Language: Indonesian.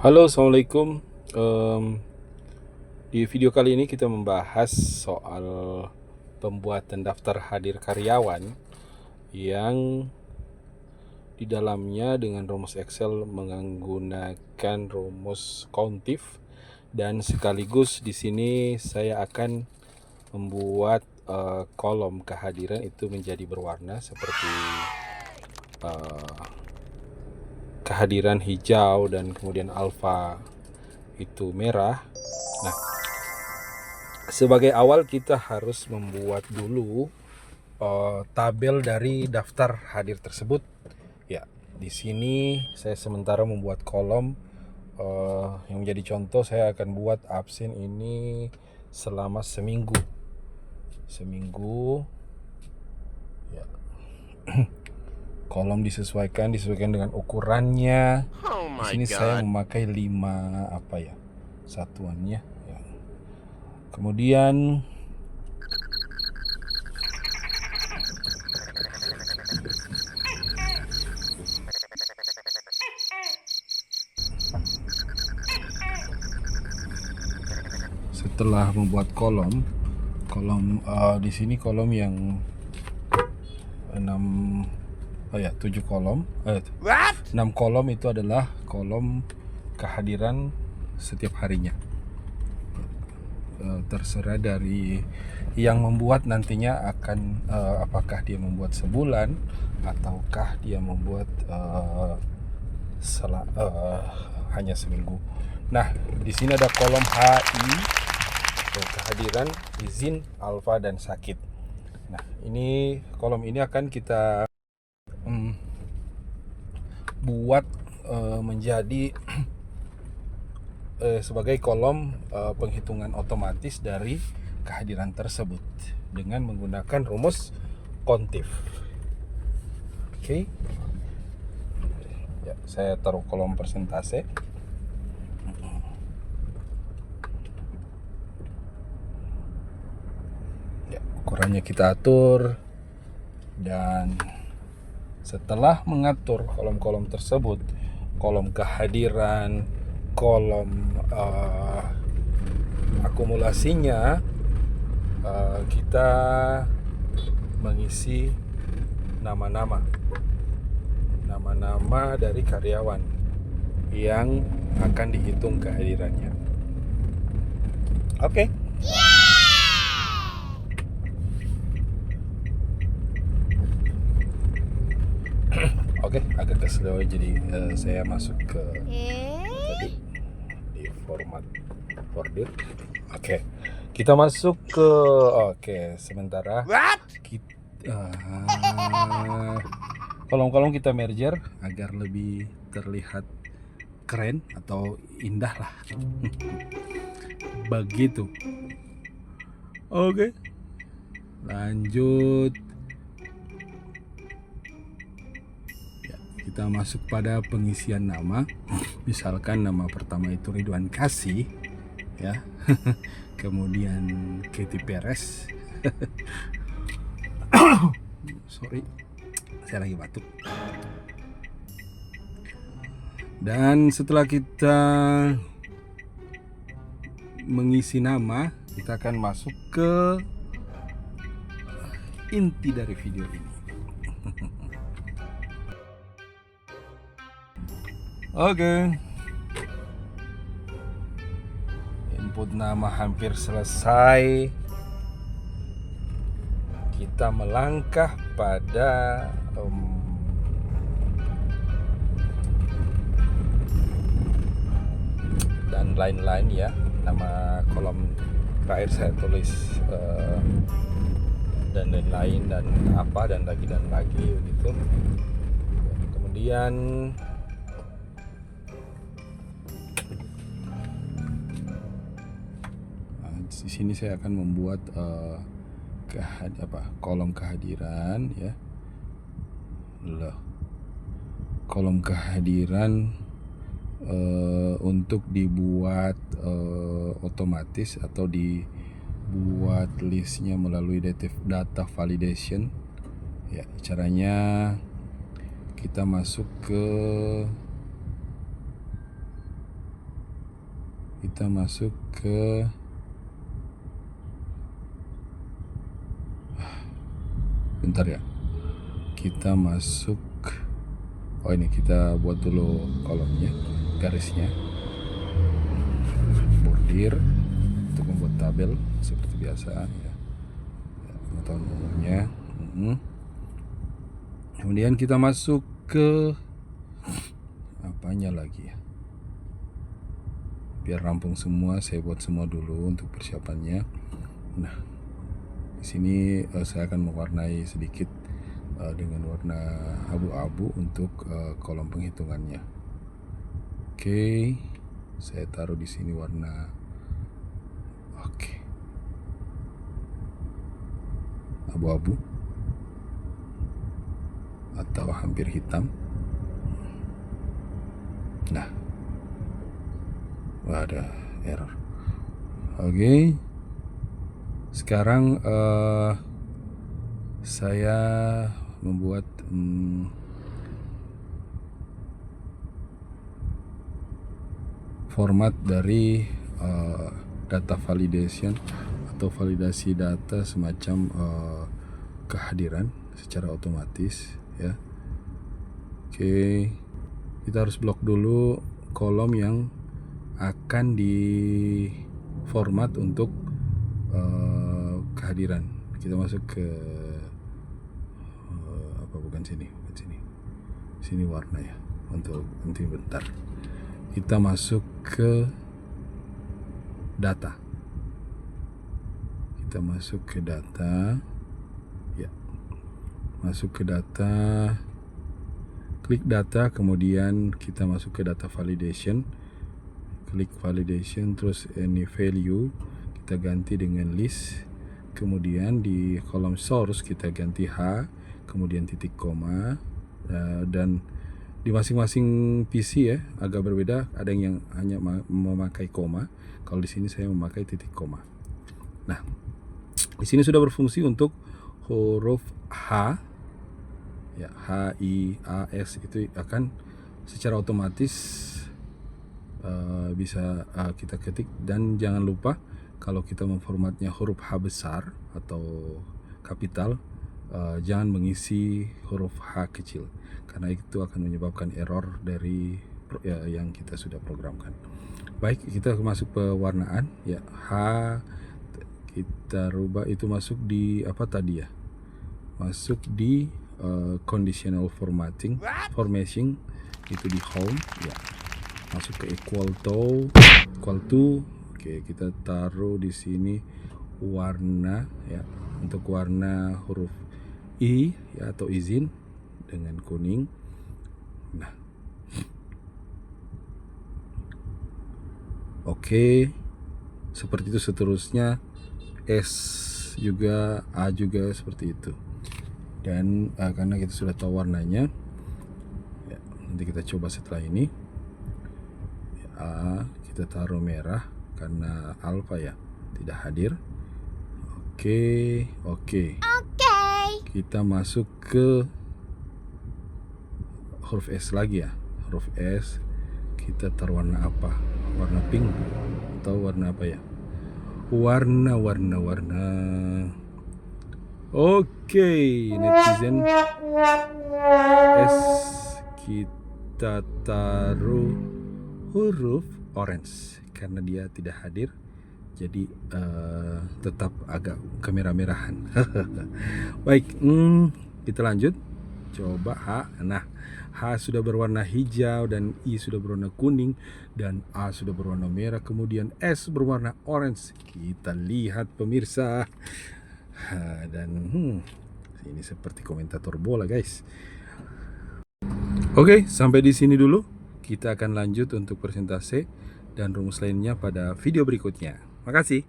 Halo, assalamualaikum. Di video kali ini kita membahas soal pembuatan daftar hadir karyawan yang di dalamnya dengan rumus Excel menggunakan rumus countif, dan sekaligus di sini saya akan membuat kolom kehadiran itu menjadi berwarna seperti kehadiran hijau dan kemudian alfa itu merah. Nah, sebagai awal kita harus membuat dulu tabel dari daftar hadir tersebut. Ya, di sini saya sementara membuat kolom yang menjadi contoh. Saya akan buat absen ini selama seminggu. Ya. Kolom disesuaikan dengan ukurannya. Di sini saya memakai 5 satuannya. Ya. Kemudian setelah membuat kolom di sini kolom yang 7 kolom, 6 kolom itu adalah kolom kehadiran setiap harinya. Terserah dari yang membuat nantinya akan apakah dia membuat sebulan ataukah dia membuat hanya seminggu. Nah, di sini ada kolom HI, kehadiran, izin, alfa, dan sakit. Nah, ini kolom ini akan kita buat menjadi sebagai kolom penghitungan otomatis dari kehadiran tersebut dengan menggunakan rumus countif. Oke. Ya, saya taruh kolom persentase. Ya, ukurannya kita atur, dan setelah mengatur kolom-kolom tersebut, kolom kehadiran, kolom akumulasinya, kita mengisi nama-nama dari karyawan yang akan dihitung kehadirannya. Oke. Oke, agak kesel jadi saya masuk ke tadi di format bordir. Oke, kita masuk ke sementara kolom-kolom kita merger agar lebih terlihat keren atau indah lah. Begitu. Oke, lanjut. Kita masuk pada pengisian nama. Misalkan nama pertama itu Ridwan Kasih, ya. Kemudian Katy Perez. Sorry, saya lagi batuk. Dan setelah kita mengisi nama, kita akan masuk ke inti dari video ini. Oke. Input nama hampir selesai. Kita melangkah pada dan lain-lain ya. Nama kolom terakhir saya tulis dan lain-lain dan apa dan lagi begitu. Kemudian di sini saya akan membuat kolom kehadiran ya. Kolom kehadiran untuk dibuat otomatis atau dibuat listnya melalui data validation. Ya, caranya kita masuk ke kita masuk ke bentar ya, kita masuk, oh ini kita buat dulu kolomnya, garisnya, bordir untuk membuat tabel seperti biasa ya, pengetahuan umumnya. Kemudian kita masuk ke apanya lagi ya, biar rampung semua, saya buat semua dulu untuk persiapannya. Nah, di sini saya akan mewarnai sedikit dengan warna abu-abu untuk kolom penghitungannya. Oke, saya taruh di sini warna abu-abu atau hampir hitam. Nah, ada error. Oke. Sekarang saya membuat format dari data validation atau validasi data semacam kehadiran secara otomatis ya. Oke, kita harus blok dulu kolom yang akan di format untuk kehadiran. Kita masuk ke sini warna ya, untuk nanti bentar. Kita masuk ke data. Ya, masuk ke data, klik data, kemudian kita masuk ke data validation, klik validation, terus any value kita ganti dengan list, kemudian di kolom source kita ganti H, kemudian titik koma, dan di masing-masing PC ya agak berbeda, ada yang hanya memakai koma, kalau di sini saya memakai titik koma. Nah, di sini sudah berfungsi untuk huruf H ya, H, I, A, S itu akan secara otomatis bisa kita ketik, dan jangan lupa kalau kita memformatnya huruf H besar atau kapital, jangan mengisi huruf H kecil, karena itu akan menyebabkan error dari yang kita sudah programkan. Baik, kita masuk pewarnaan ya. H kita rubah itu masuk di apa tadi ya, masuk di conditional formation itu di home ya, masuk ke equal to. Oke, kita taruh di sini warna ya, untuk warna huruf I ya, atau izin dengan kuning. Nah, oke, seperti itu seterusnya, S juga, A juga seperti itu. Dan karena kita sudah tahu warnanya ya, nanti kita coba setelah ini ya, A kita taruh merah karena alfa ya tidak hadir. Oke. Kita masuk ke huruf S lagi ya. Huruf S kita taruh warna apa? Warna pink atau warna apa ya? Warna. Oke, netizen S kita taruh huruf orange karena dia tidak hadir, jadi tetap agak kemerah-merahan. Baik, kita lanjut. Coba H. Nah, H sudah berwarna hijau, dan I sudah berwarna kuning, dan A sudah berwarna merah, kemudian S berwarna orange. Kita lihat pemirsa, dan ini seperti komentator bola guys. Oke, sampai di sini dulu. Kita akan lanjut untuk persentase dan rumus lainnya pada video berikutnya. Makasih.